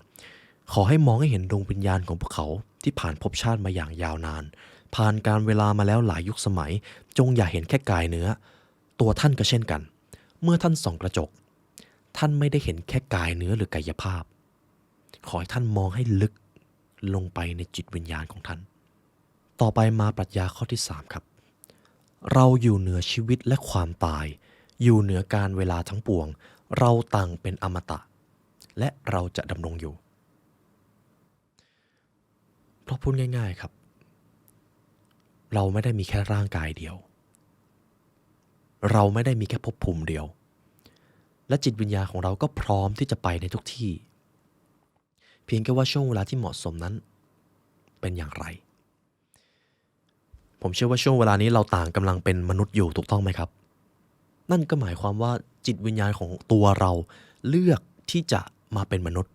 ขอให้มองให้เห็นดวงวิญญาณของพวกเขาที่ผ่านภพชาติมาอย่างยาวนานผ่านการเวลามาแล้วหลายยุคสมัยจงอย่าเห็นแค่กายเนื้อตัวท่านก็เช่นกันเมื่อท่านส่องกระจกท่านไม่ได้เห็นแค่กายเนื้อหรือกายภาพขอให้ท่านมองให้ลึกลงไปในจิตวิญญาณของท่านต่อไปมาปรัชญาข้อที่3ครับเราอยู่เหนือชีวิตและความตายอยู่เหนือการเวลาทั้งปวงเราต่างเป็นอมตะและเราจะดำรงอยู่เพราะพูดง่ายๆครับเราไม่ได้มีแค่ร่างกายเดียวเราไม่ได้มีแค่ภพภูมิเดียวและจิตวิญญาณของเราก็พร้อมที่จะไปในทุกที่เพียงแค่ว่าช่วงเวลาที่เหมาะสมนั้นเป็นอย่างไรผมเชื่อว่าช่วงเวลานี้เราต่างกำลังเป็นมนุษย์อยู่ถูกต้องไหมครับนั่นก็หมายความว่าจิตวิญญาณของตัวเราเลือกที่จะมาเป็นมนุษย์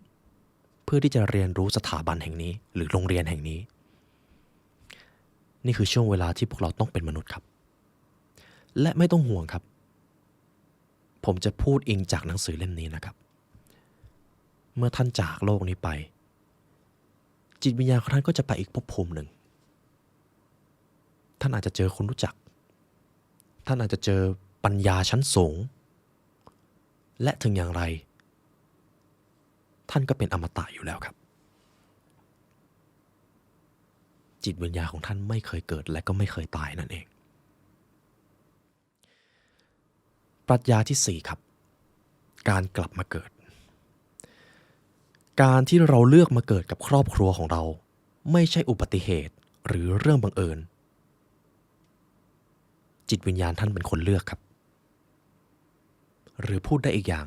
เพื่อที่จะเรียนรู้สถาบันแห่งนี้หรือโรงเรียนแห่งนี้นี่คือช่วงเวลาที่พวกเราต้องเป็นมนุษย์ครับและไม่ต้องห่วงครับผมจะพูดอิงจากหนังสือเล่มนี้นะครับเมื่อท่านจากโลกนี้ไปจิตวิญญาณของท่านก็จะไปอีกภพภูมิหนึ่งท่านอาจจะเจอคนรู้จักท่านอาจจะเจอปัญญาชั้นสูงและถึงอย่างไรท่านก็เป็นอมตะอยู่แล้วครับจิตวิญญาณของท่านไม่เคยเกิดและก็ไม่เคยตายนั่นเองปรัชญาที่4ครับการกลับมาเกิดการที่เราเลือกมาเกิดกับครอบครัวของเราไม่ใช่อุบัติเหตุหรือเรื่องบังเอิญจิตวิญญาณท่านเป็นคนเลือกครับหรือพูดได้อีกอย่าง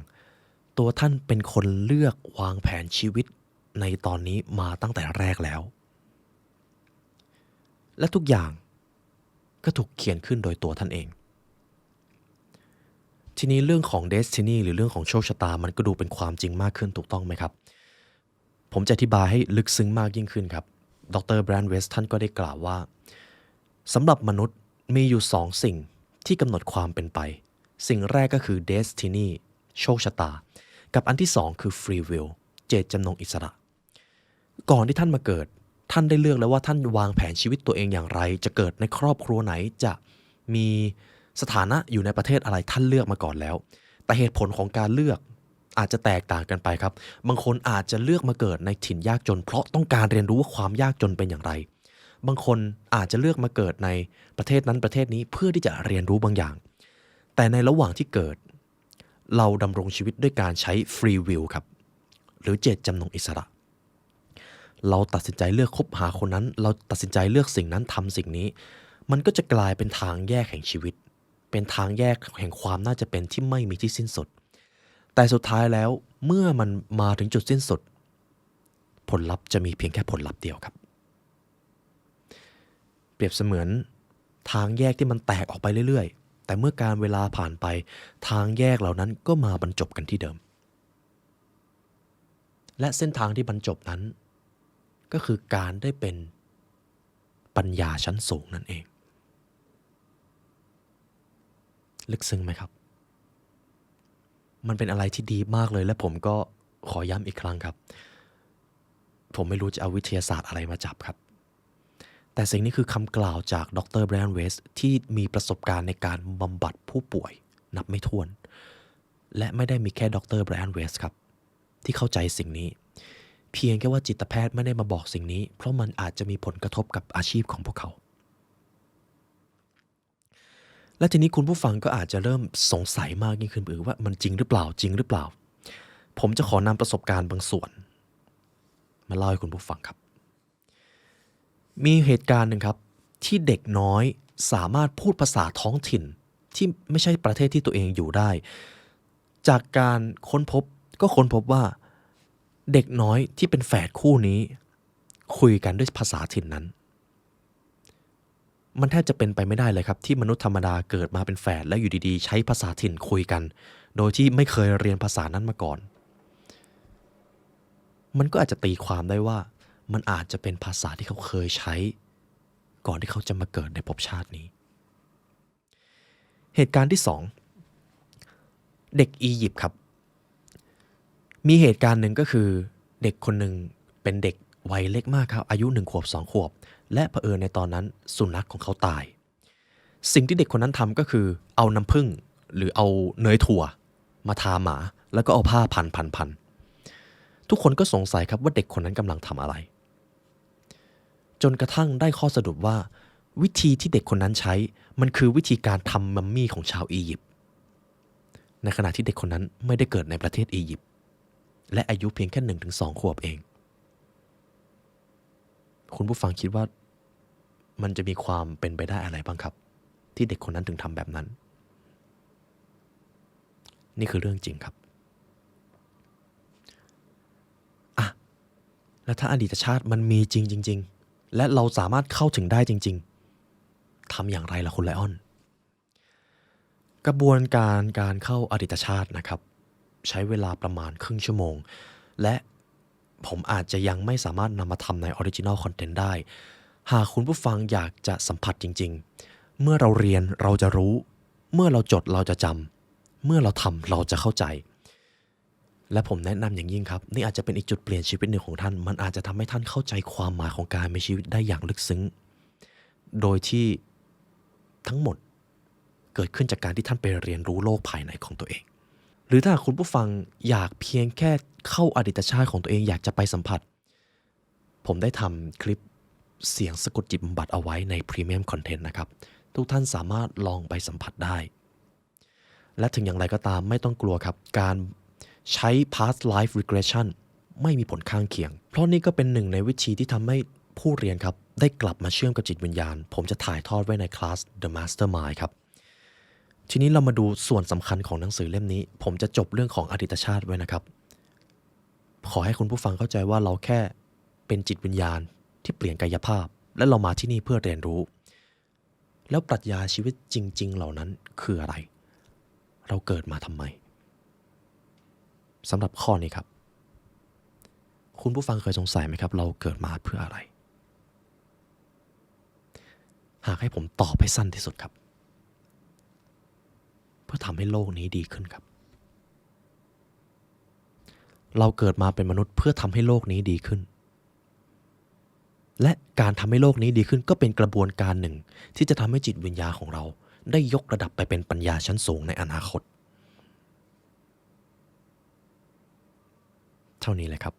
ตัวท่านเป็นคนเลือกวางแผนชีวิตในตอนนี้มาตั้งแต่แรกแล้วและทุกอย่างก็ถูกเขียนขึ้นโดยตัวท่านเองทีนี้เรื่องของ Destiny หรือเรื่องของโชคชะตามันก็ดูเป็นความจริงมากขึ้นถูกต้องไหมครับผมจะอธิบายให้ลึกซึ้งมากยิ่งขึ้นครับดรแบรนด์เวสท่านก็ได้กล่าวว่าสำหรับมนุษย์มีอยู่2สิ่งที่กำหนดความเป็นไปสิ่งแรกก็คือ Destiny โชคชะตากับอันที่2คือ Free Will เจตจำนงอิสระก่อนที่ท่านมาเกิด ท่านได้เลือกแล้วว่าท่านวางแผนชีวิตตัวเองอย่างไรจะเกิดในครอบครัวไหนจะมีสถานะอยู่ในประเทศอะไรท่านเลือกมาก่อนแล้วแต่เหตุผลของการเลือกอาจจะแตกต่างกันไปครับบางคนอาจจะเลือกมาเกิดในถิ่นยากจนเพราะต้องการเรียนรู้ว่าความยากจนเป็นอย่างไรบางคนอาจจะเลือกมาเกิดในประเทศนั้นประเทศนี้เพื่อที่จะเรียนรู้บางอย่างแต่ในระหว่างที่เกิดเราดำรงชีวิตด้วยการใช้ฟรีวิลครับหรือเจตจำนงอิสระเราตัดสินใจเลือกคบหาคนนั้นเราตัดสินใจเลือกสิ่งนั้นทำสิ่งนี้มันก็จะกลายเป็นทางแยกแห่งชีวิตเป็นทางแยกแห่งความน่าจะเป็นที่ไม่มีที่สิ้นสุดแต่สุดท้ายแล้วเมื่อมันมาถึงจุดสิ้นสุดผลลัพธ์จะมีเพียงแค่ผลลัพธ์เดียวครับเปรียบเสมือนทางแยกที่มันแตกออกไปเรื่อยๆแต่เมื่อการเวลาผ่านไปทางแยกเหล่านั้นก็มาบรรจบกันที่เดิมและเส้นทางที่บรรจบนั้นก็คือการได้เป็นปัญญาชั้นสูงนั่นเองลึกซึ้งไหมครับมันเป็นอะไรที่ดีมากเลยและผมก็ขอย้ำอีกครั้งครับผมไม่รู้จะเอาวิทยาศาสตร์อะไรมาจับครับแต่สิ่งนี้คือคำกล่าวจากดร. ไบรอัน เวสต์ที่มีประสบการณ์ในการบำบัดผู้ป่วยนับไม่ถ้วนและไม่ได้มีแค่ดร. ไบรอัน เวสต์ครับที่เข้าใจสิ่งนี้เพียงแค่ว่าจิตแพทย์ไม่ได้มาบอกสิ่งนี้เพราะมันอาจจะมีผลกระทบกับอาชีพของพวกเขาและทีนี้คุณผู้ฟังก็อาจจะเริ่มสงสัยมากยิ่งขึ้นว่ามันจริงหรือเปล่าจริงหรือเปล่าผมจะขอนำประสบการณ์บางส่วนมาเล่าให้คุณผู้ฟังครับมีเหตุการณ์หนึ่งครับที่เด็กน้อยสามารถพูดภาษาท้องถิ่นที่ไม่ใช่ประเทศที่ตัวเองอยู่ได้จากการค้นพบว่าเด็กน้อยที่เป็นแฝดคู่นี้คุยกันด้วยภาษาถิ่นนั้นมันแทบจะเป็นไปไม่ได้เลยครับที่มนุษย์ธรรมดาเกิดมาเป็นแฝดแล้วอยู่ดีๆใช้ภาษาถิ่นคุยกันโดยที่ไม่เคยเรียนภาษานั้นมาก่อนมันก็อาจจะตีความได้ว่ามันอาจจะเป็นภาษาที่เขาเคยใช้ก่อนที่เขาจะมาเกิดในภพชาตินี้เหตุการณ์ที่2เด็กอียิปต์ครับมีเหตุการณ์หนึ่งก็คือเด็กคนหนึ่งเป็นเด็กวัยเล็กมากครับอายุ1 ขวบ 2 ขวบและเผอิญในตอนนั้นสุนัขของเขาตายสิ่งที่เด็กคนนั้นทำก็คือเอาน้ำผึ้งหรือเอาเนยถั่วมาทาหมาแล้วก็เอาผ้าพันทุกคนก็สงสัยครับว่าเด็กคนนั้นกำลังทำอะไรจนกระทั่งได้ข้อสรุปว่าวิธีที่เด็กคนนั้นใช้มันคือวิธีการทำมัมมี่ของชาวอียิปต์ในขณะที่เด็กคนนั้นไม่ได้เกิดในประเทศอียิปต์และอายุเพียงแค่ 1-2 ขวบเองคุณผู้ฟังคิดว่ามันจะมีความเป็นไปได้อะไรบ้างครับที่เด็กคนนั้นถึงทำแบบนั้นนี่คือเรื่องจริงครับแล้วถ้าอดีตชาติมันมีจริงและเราสามารถเข้าถึงได้จริงๆทำอย่างไรล่ะคุณไลออนกระบวนการเข้าอดีตชาตินะครับใช้เวลาประมาณครึ่งชั่วโมงและผมอาจจะยังไม่สามารถนำมาทำใน Original Content ได้หากคุณผู้ฟังอยากจะสัมผัสจริงๆเมื่อเราเรียนเราจะรู้เมื่อเราจดเราจะจำเมื่อเราทำเราจะเข้าใจและผมแนะนำอย่างยิ่งครับนี่อาจจะเป็นอีกจุดเปลี่ยนชีวิตหนึ่งของท่านมันอาจจะทำให้ท่านเข้าใจความหมายของการมีชีวิตได้อย่างลึกซึ้งโดยที่ทั้งหมดเกิดขึ้นจากการที่ท่านไปเรียนรู้โลกภายในของตัวเองหรือถ้าคุณผู้ฟังอยากเพียงแค่เข้าอดีตชาติของตัวเองอยากจะไปสัมผัสผมได้ทำคลิปเสียงสะกดจิตบำบัดเอาไว้ในพรีเมียมคอนเทนต์นะครับทุกท่านสามารถลองไปสัมผัสได้และถึงอย่างไรก็ตามไม่ต้องกลัวครับการใช้ past life regression ไม่มีผลข้างเคียงเพราะนี่ก็เป็นหนึ่งในวิธีที่ทำให้ผู้เรียนครับได้กลับมาเชื่อมกับจิตวิญญาณผมจะถ่ายทอดไว้ในคลาส The Mastermind ครับทีนี้เรามาดูส่วนสำคัญของหนังสือเล่มนี้ผมจะจบเรื่องของอดีตชาติไว้นะครับขอให้คุณผู้ฟังเข้าใจว่าเราแค่เป็นจิตวิญญาณที่เปลี่ยนกายภาพและเรามาที่นี่เพื่อเรียนรู้แล้วปรัชญาชีวิตจริงๆเหล่านั้นคืออะไรเราเกิดมาทำไมสำหรับข้อนี้ครับคุณผู้ฟังเคยสงสัยไหมครับเราเกิดมาเพื่ออะไรหากให้ผมตอบให้สั้นที่สุดครับเพื่อทำให้โลกนี้ดีขึ้นครับเราเกิดมาเป็นมนุษย์เพื่อทำให้โลกนี้ดีขึ้น และการทำให้โลกนี้ดีขึ้นก็เป็นกระบวนการหนึ่งที่จะทำให้จิตวิญญาณของเราได้ยกระดับไปเป็นปัญญาชั้นสูงในอนาคตเท่านี้เลยครับ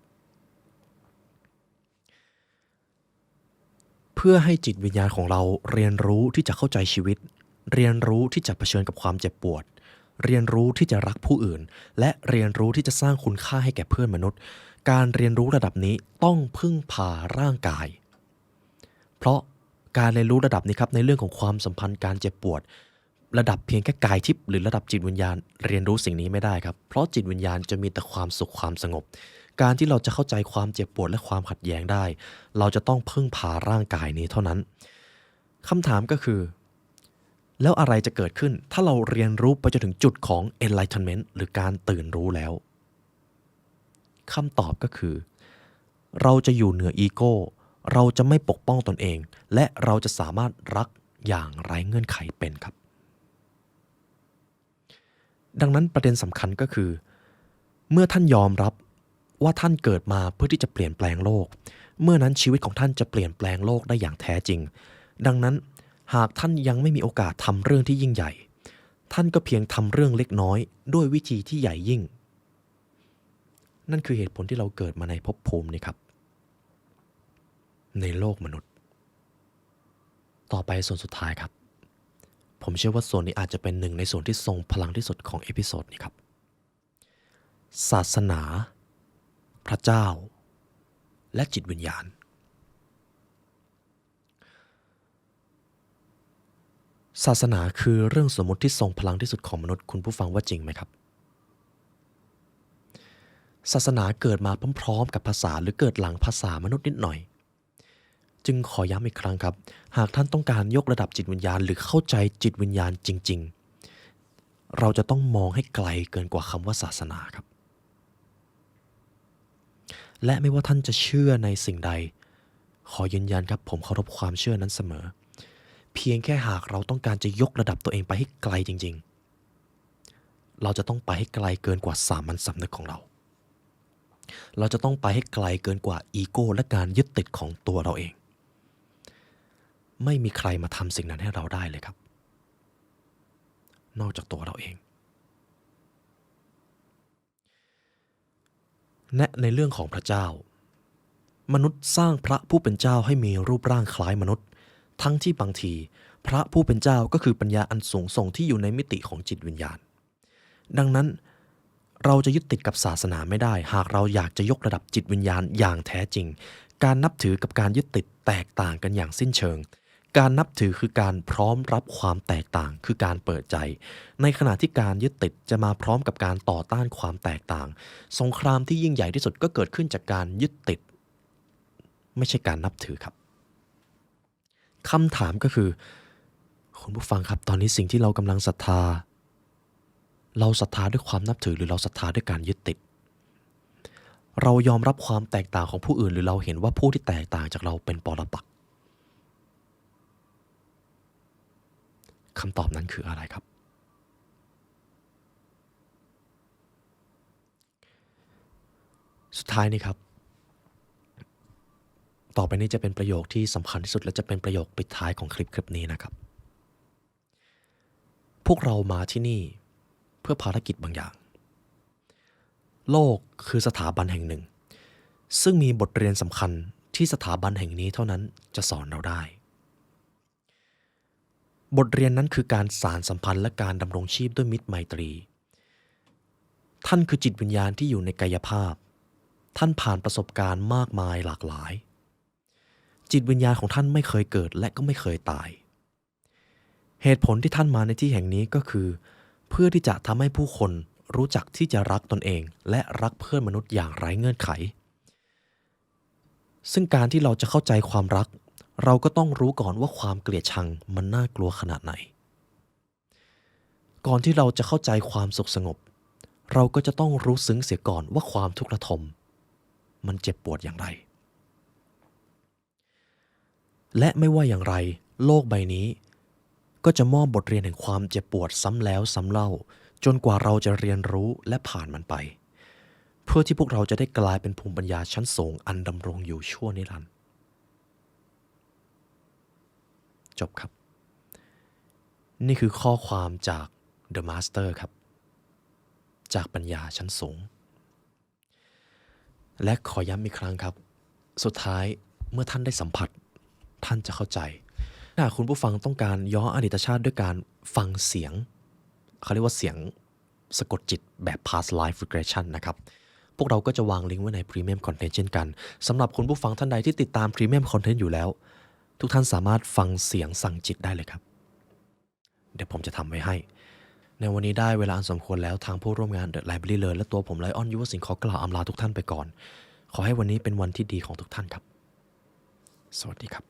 เพื่อให้จิตวิญญาณของเราเรียนรู้ที่จะเข้าใจชีวิตเรียนรู้ที่จะเผชิญกับความเจ็บปวดเรียนรู้ที่จะรักผู้อื่นและเรียนรู้ที่จะสร้างคุณค่าให้แก่เพื่อนมนุษย์การเรียนรู้ระดับนี้ต้องพึ่งพาร่างกายเพราะการเรียนรู้ระดับนี้ครับในเรื่องของความสัมพันธ์การเจ็บปวดระดับเพียงแค่กายทิพย์หรือระดับจิตวิญญาณเรียนรู้สิ่งนี้ไม่ได้ครับเพราะจิตวิญญาณจะมีแต่ความสุขความสงบการที่เราจะเข้าใจความเจ็บปวดและความขัดแย้งได้เราจะต้องพึ่งพาร่างกายนี้เท่านั้นคำถามก็คือแล้วอะไรจะเกิดขึ้นถ้าเราเรียนรู้ไปจนถึงจุดของ enlightenment หรือการตื่นรู้แล้วคำตอบก็คือเราจะอยู่เหนืออีโก้เราจะไม่ปกป้องตนเองและเราจะสามารถรักอย่างไร้เงื่อนไขเป็นครับดังนั้นประเด็นสำคัญก็คือเมื่อท่านยอมรับว่าท่านเกิดมาเพื่อที่จะเปลี่ยนแปลงโลกเมื่อนั้นชีวิตของท่านจะเปลี่ยนแปลงโลกได้อย่างแท้จริงดังนั้นหากท่านยังไม่มีโอกาสทำเรื่องที่ยิ่งใหญ่ท่านก็เพียงทำเรื่องเล็กน้อยด้วยวิธีที่ใหญ่ยิ่งนั่นคือเหตุผลที่เราเกิดมาในภพภูมินี้ครับในโลกมนุษย์ต่อไปส่วนสุดท้ายครับผมเชื่อว่าส่วนนี้อาจจะเป็นหนึ่งในส่วนที่ทรงพลังที่สุดของเอพิโซดนี้ครับศาสนาพระเจ้าและจิตวิญญาณศาสนาคือเรื่องสมมติที่ทรงพลังที่สุดของมนุษย์คุณผู้ฟังว่าจริงไหมครับศาสนาเกิดมาพร้อมๆกับภาษาหรือเกิดหลังภาษามนุษย์นิดหน่อยจึงขอย้ำอีกครั้งครับหากท่านต้องการยกระดับจิตวิญญาณหรือเข้าใจจิตวิญญาณจริงๆเราจะต้องมองให้ไกลเกินกว่าคำว่าศาสนาครับและไม่ว่าท่านจะเชื่อในสิ่งใดขอยืนยันครับผมเคารพความเชื่อนั้นเสมอเพียงแค่หากเราต้องการจะยกระดับตัวเองไปให้ไกลจริงๆเราจะต้องไปให้ไกลเกินกว่าสามัญสำนึกของเราจะต้องไปให้ไกลเกินกว่าอีโก้และการยึดติดของตัวเราเองไม่มีใครมาทำสิ่งนั้นให้เราได้เลยครับนอกจากตัวเราเองและในเรื่องของพระเจ้ามนุษย์สร้างพระผู้เป็นเจ้าให้มีรูปร่างคล้ายมนุษย์ทั้งที่บางทีพระผู้เป็นเจ้าก็คือปัญญาอันสูงส่งที่อยู่ในมิติของจิตวิญญาณดังนั้นเราจะยึดติดกับศาสนาไม่ได้หากเราอยากจะยกระดับจิตวิญญาณอย่างแท้จริงการนับถือกับการยึดติดแตกต่างกันอย่างสิ้นเชิงการนับถือคือการพร้อมรับความแตกต่างคือการเปิดใจในขณะที่การยึดติดจะมาพร้อมกับการต่อต้านความแตกต่างสงครามที่ยิ่งใหญ่ที่สุดก็เกิดขึ้นจากการยึดติดไม่ใช่การนับถือครับคำถามก็คือคุณผู้ฟังครับตอนนี้สิ่งที่เรากำลังศรัทธาเราศรัทธาด้วยความนับถือหรือเราศรัทธาด้วยการยึดติดเรายอมรับความแตกต่างของผู้อื่นหรือเราเห็นว่าผู้ที่แตกต่างจากเราเป็นปรปักษ์คำตอบนั้นคืออะไรครับสุดท้ายนี่ครับต่อไปนี้จะเป็นประโยคที่สำคัญที่สุดและจะเป็นประโยคปิดท้ายของคลิปนี้นะครับพวกเรามาที่นี่เพื่อภารกิจบางอย่างโลกคือสถาบันแห่งหนึ่งซึ่งมีบทเรียนสำคัญที่สถาบันแห่งนี้เท่านั้นจะสอนเราได้บทเรียนนั้นคือการสานสัมพันธ์และการดำรงชีพด้วยมิตรไมตรีท่านคือจิตวิญญาณที่อยู่ในกายภาพท่านผ่านประสบการณ์มากมายหลากหลายจิตวิญญาณของท่านไม่เคยเกิดและก็ไม่เคยตายเหตุผลที่ท่านมาในที่แห่งนี้ก็คือเพื่อที่จะทำให้ผู้คนรู้จักที่จะรักตนเองและรักเพื่อนมนุษย์อย่างไร้เงื่อนไขซึ่งการที่เราจะเข้าใจความรักเราก็ต้องรู้ก่อนว่าความเกลียดชังมันน่ากลัวขนาดไหนก่อนที่เราจะเข้าใจความสุขสงบเราก็จะต้องรู้ซึ้งเสียก่อนว่าความทุกข์ระทมมันเจ็บปวดอย่างไรและไม่ว่าอย่างไรโลกใบนี้ก็จะมอบบทเรียนแห่งความเจ็บปวดซ้ำแล้วซ้ำเล่าจนกว่าเราจะเรียนรู้และผ่านมันไปเพื่อที่พวกเราจะได้กลายเป็นภูมิปัญญาชั้นสูงอันดำรงอยู่ชั่วนิรันดร์ จบครับนี่คือข้อความจาก The Master ครับจากปัญญาชั้นสูงและขอย้ำอีกครั้งครับสุดท้ายเมื่อท่านได้สัมผัสท่านจะเข้าใจถ้าคุณผู้ฟังต้องการย้อนอดีตชาติด้วยการฟังเสียงเขาเรียกว่าเสียงสะกดจิตแบบ past life regression นะครับพวกเราก็จะวางลิงก์ไว้ใน Premium Content เช่นกันสำหรับคุณผู้ฟังท่านใดที่ติดตาม Premium Content อยู่แล้วทุกท่านสามารถฟังเสียงสั่งจิตได้เลยครับเดี๋ยวผมจะทำไว้ให้ในวันนี้ได้เวลาอันสมควรแล้วทางผู้ร่วมงาน The Library Learn และตัวผมไลออนยุวสิงห์ขอกล่าวอำลาทุกท่านไปก่อนขอให้วันนี้เป็นวันที่ดีของทุกท่านครับสวัสดีครับ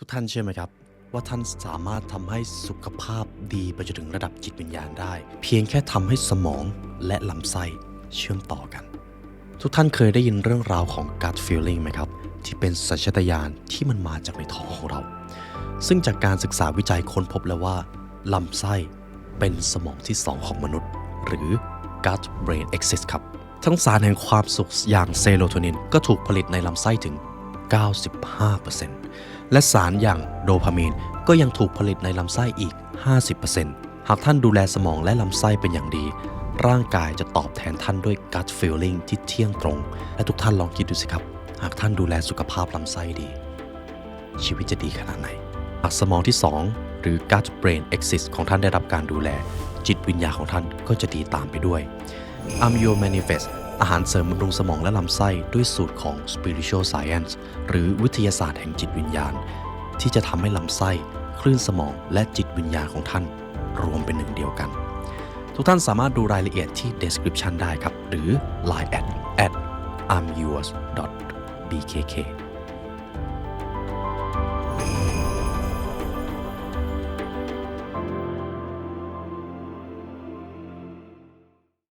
ทุกท่านเชื่อไหมครับว่าท่านสามารถทำให้สุขภาพดีไปจนถึงระดับจิตวิญญาณได้เพียงแค่ทำให้สมองและลำไส้เชื่อมต่อกันทุกท่านเคยได้ยินเรื่องราวของ gut feeling ไหมครับที่เป็นสัญชาตญาณที่มันมาจากในท้องของเราซึ่งจากการศึกษาวิจัยค้นพบแล้วว่าลำไส้เป็นสมองที่2ของมนุษย์หรือ gut brain axis ครับทั้งสารแห่งความสุขอย่างเซโรโทนินก็ถูกผลิตในลำไส้ถึง 95%และสารอย่างโดพามีนก็ยังถูกผลิตในลำไส้อีก 50% หากท่านดูแลสมองและลำไส้เป็นอย่างดีร่างกายจะตอบแทนท่านด้วย gut feeling ที่เที่ยงตรงและทุกท่านลองคิดดูสิครับหากท่านดูแลสุขภาพลำไส้ดีชีวิตจะดีขนาดไหนหากสมองที่2หรือ gut brain axis ของท่านได้รับการดูแลจิตวิญญาณของท่านก็จะดีตามไปด้วย Amio Manifest อาหารเสริมบำรุงสมองและลำไส้ด้วยสูตรของ Spiritual Science หรือวิทยาศาสตร์แห่งจิตวิญญาณที่จะทำให้ลำไส้คลื่นสมองและจิตวิญญาณของท่านรวมเป็นหนึ่งเดียวกันทุกท่านสามารถดูรายละเอียดที่ description ได้ครับหรือ line @amyours.bkk